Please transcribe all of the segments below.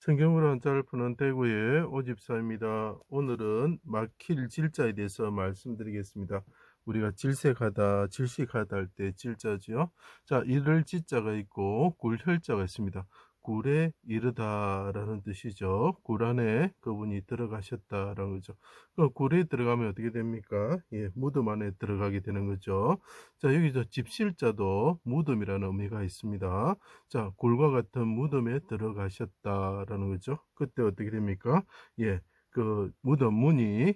성경으로 한자를 푸는 대구의 오집사입니다. 오늘은 막힐 질자에 대해서 말씀드리겠습니다. 우리가 질색하다, 질식하다 할 때 질자지요. 자, 이를 지자가 있고 굴혈자가 있습니다. 굴에 이르다라는 뜻이죠. 굴 안에 그분이 들어가셨다라는 거죠. 그 굴에 들어가면 어떻게 됩니까? 예, 무덤 안에 들어가게 되는 거죠. 자, 여기서 집실자도 무덤이라는 의미가 있습니다. 자, 굴과 같은 무덤에 들어가셨다라는 거죠. 그때 어떻게 됩니까? 예, 그 무덤 문이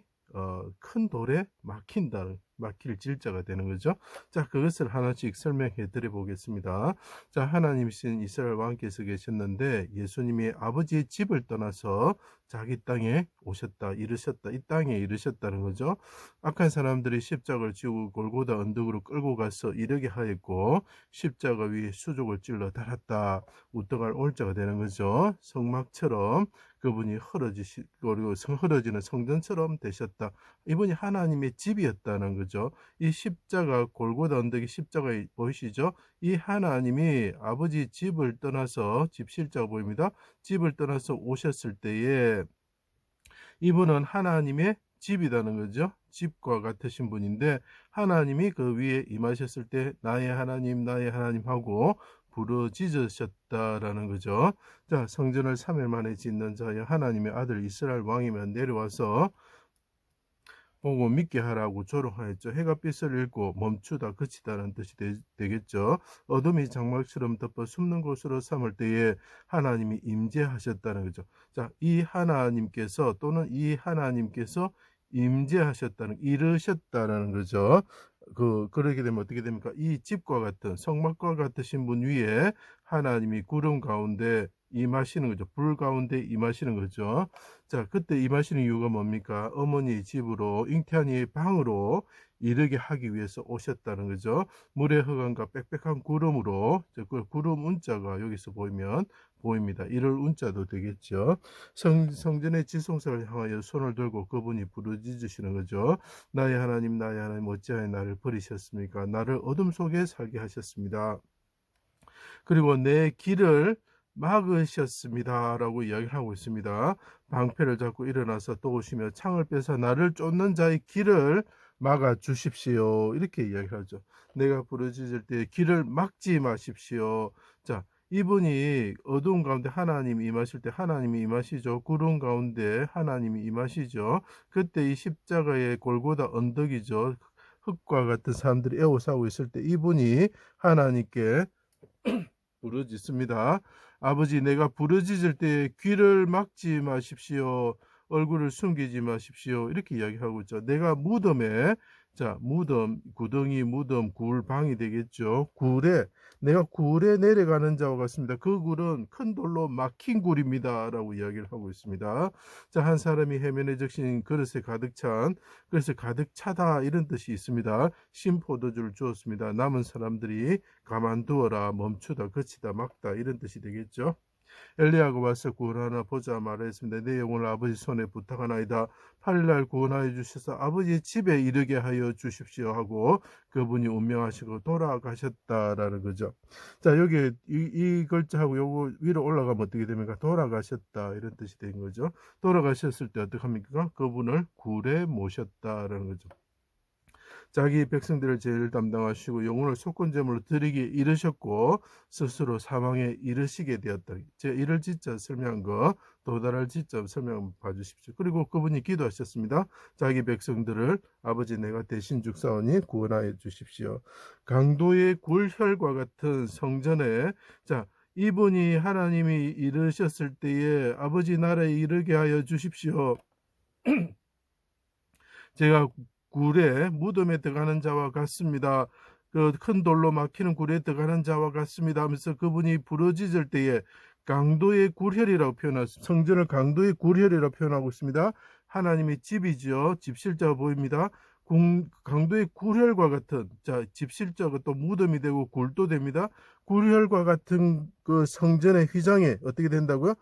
큰 돌에 막힐 질자가 되는 거죠. 자, 그것을 하나씩 설명해 드려 보겠습니다. 자, 하나님이신 이스라엘 왕께서 계셨는데 예수님이 아버지의 집을 떠나서 자기 땅에 오셨다, 이르셨다, 이 땅에 이르셨다는 거죠. 악한 사람들이 십자가를 지고 골고다 언덕으로 끌고 가서 이르게 하였고 십자가 위에 수족을 찔러 달았다. 우떡할 올자가 되는 거죠. 성막처럼 그분이 그리고 흐러지는 성전처럼 되셨다. 이분이 하나님의 집이었다는 거죠. 이 십자가 골고다 언덕이 십자가 보이시죠? 이 하나님이 아버지 집을 떠나서 집실자가 보입니다. 집을 떠나서 오셨을 때에 이분은 하나님의 집이라는 거죠. 집과 같으신 분인데 하나님이 그 위에 임하셨을 때 나의 하나님 하고 부르짖으셨다라는 거죠. 자, 성전을 3일 만에 짓는 자여 하나님의 아들 이스라엘 왕이면 내려와서 보고 믿게 하라고 조롱하였죠. 해가 빛을 잃고 멈추다 그치다는 뜻이 되겠죠. 어둠이 장막처럼 덮어 숨는 곳으로 삼을 때에 하나님이 임재하셨다는 거죠. 자, 이 하나님께서 또는 이 하나님께서 임재하셨다는 이르셨다라는 거죠. 그러게 되면 어떻게 됩니까? 이 집과 같은 성막과 같으신 분 위에 하나님이 구름 가운데 임하시는 거죠. 불 가운데 임하시는 거죠. 자, 그때 임하시는 이유가 뭡니까? 어머니 집으로 잉태한이의 방으로 이르게 하기 위해서 오셨다는 거죠. 물의 흑암과 빽빽한 구름으로 그 구름 운자가 여기서 보입니다. 이럴 운자도 되겠죠. 성전의 지성소를 향하여 손을 들고 그분이 부르짖으시는 거죠. 나의 하나님 어찌하여 나를 버리셨습니까? 나를 어둠 속에 살게 하셨습니다. 그리고 내 길을 막으셨습니다. 라고 이야기를 하고 있습니다. 방패를 잡고 일어나서 또 오시며 창을 빼서 나를 쫓는 자의 길을 막아 주십시오. 이렇게 이야기를 하죠. 내가 부르짖을 때 길을 막지 마십시오. 자, 이분이 어두운 가운데 하나님이 임하실 때 하나님이 임하시죠. 구름 가운데 하나님이 임하시죠. 그때 이 십자가의 골고다 언덕이죠. 흙과 같은 사람들이 애워싸고 있을 때 이분이 하나님께 부르짖습니다. 아버지, 내가 부르짖을 때 귀를 막지 마십시오. 얼굴을 숨기지 마십시오. 이렇게 이야기하고 있죠. 내가 무덤에, 자, 무덤, 구덩이, 무덤, 굴방이 되겠죠. 내가 굴에 내려가는 자와 같습니다. 그 굴은 큰 돌로 막힌 굴입니다. 라고 이야기를 하고 있습니다. 자, 한 사람이 해면에 적신 그릇에 가득 차다. 이런 뜻이 있습니다. 신포도주를 주었습니다. 남은 사람들이 가만두어라, 멈추다, 그치다, 막다 이런 뜻이 되겠죠. 엘리야가 와서 구원하나 보자 말했습니다. 내 영혼을 아버지 손에 부탁하나이다. 8일날 구원하여 주셔서 아버지 집에 이르게 하여 주십시오 하고 그분이 운명하시고 돌아가셨다라는 거죠. 자, 여기 이 글자하고 요거 위로 올라가면 어떻게 됩니까? 돌아가셨다 이런 뜻이 된 거죠. 돌아가셨을 때 어떻게 합니까? 그분을 굴에 모셨다라는 거죠. 자기 백성들을 제일 담당하시고 영혼을 속건제물로 드리기에 이르셨고 스스로 사망에 이르시게 되었다. 제가 이를 지자 설명한 거 도달할 지자 설명 봐주십시오. 그리고 그분이 기도하셨습니다. 자기 백성들을 아버지 내가 대신 죽사오니 구원하여 주십시오. 강도의 굴혈과 같은 성전에 자 이분이 하나님이 이르셨을 때에 아버지 나라에 이르게 하여 주십시오. 제가 굴에 무덤에 들어가는 자와 같습니다. 그 큰 돌로 막히는 굴에 들어가는 자와 같습니다 하면서 그분이 부르짖을 때에 강도의 굴혈이라고 표현하고 성전을 강도의 굴혈이라고 표현하고 있습니다. 하나님의 집이죠. 집실자가 보입니다. 강도의 굴혈과 같은 자 집실자가 또 무덤이 되고 굴도 됩니다. 굴혈과 같은 그 성전의 휘장에 어떻게 된다고요?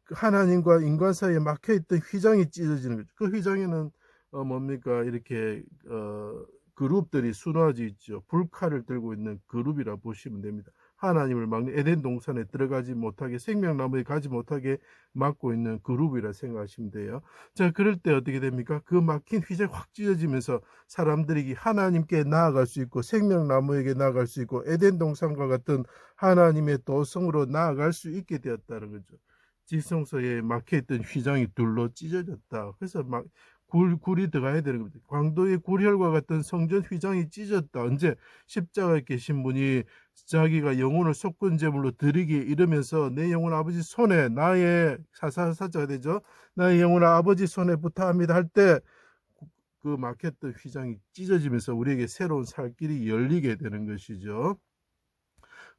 그 하나님과 인간 사이에 막혀있던 휘장이 찢어지는 거죠. 그 휘장에는 뭡니까 이렇게 그룹들이 수놓아져 있죠. 불칼을 들고 있는 그룹이라 보시면 됩니다. 하나님을 막는 에덴 동산에 들어가지 못하게 생명나무에 가지 못하게 막고 있는 그룹이라 생각하시면 돼요. 자, 그럴 때 어떻게 됩니까? 그 막힌 휘장이 확 찢어지면서 사람들이 하나님께 나아갈 수 있고 생명나무에게 나아갈 수 있고 에덴 동산과 같은 하나님의 도성으로 나아갈 수 있게 되었다는 거죠. 지성소에 막혀있던 휘장이 둘로 찢어졌다. 그래서 막 굴이 들어가야 되는 겁니다. 광도의 굴혈과 같은 성전 휘장이 찢어졌다. 언제? 십자가에 계신 분이 자기가 영혼을 속건제물로 드리기 이러면서 내 영혼 아버지 손에 나의 사사사자가 되죠. 나의 영혼을 아버지 손에 부탁합니다 할 때 그 막혔던 휘장이 찢어지면서 우리에게 새로운 살 길이 열리게 되는 것이죠.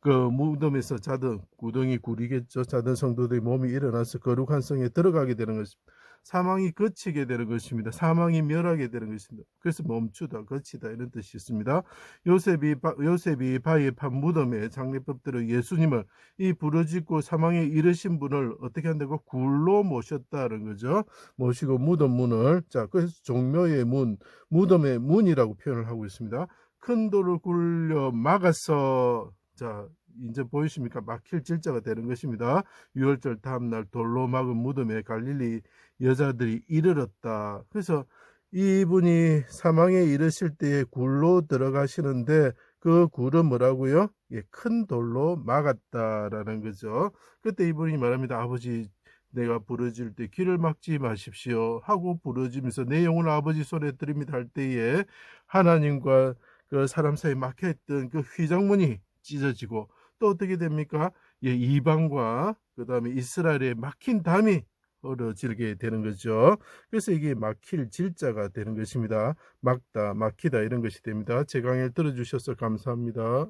그 무덤에서 자던 구덩이 굴이겠죠. 자던 성도들의 몸이 일어나서 거룩한 성에 들어가게 되는 것입니다. 사망이 거치게 되는 것입니다. 사망이 멸하게 되는 것입니다. 그래서 멈추다, 거치다 이런 뜻이 있습니다. 요셉이 바위에 판 무덤에 장례법대로 예수님을 이 부르짖고 사망에 이르신 분을 어떻게 한다고? 굴로 모셨다는 거죠. 모시고 무덤 문을, 자, 그래서 종묘의 문, 무덤의 문이라고 표현을 하고 있습니다. 큰 돌을 굴려 막아서, 자, 이제 보이십니까? 막힐 질자가 되는 것입니다. 유월절 다음날 돌로 막은 무덤에 갈릴리 여자들이 이르렀다. 그래서 이분이 사망에 이르실 때에 굴로 들어가시는데 그 굴은 뭐라고요? 예, 큰 돌로 막았다라는 거죠. 그때 이분이 말합니다. 아버지, 내가 부르짖을 때 길을 막지 마십시오 하고 부르짖으면서 내 영혼을 아버지 손에 드립니다 할 때에 하나님과 그 사람 사이에 막혀있던 그 휘장문이 찢어지고 또 어떻게 됩니까? 예, 이방과 그 다음에 이스라엘에 막힌 담이 벌어지게 되는 거죠. 그래서 이게 막힐 질자가 되는 것입니다. 막다, 막히다 이런 것이 됩니다. 제 강의를 들어주셔서 감사합니다.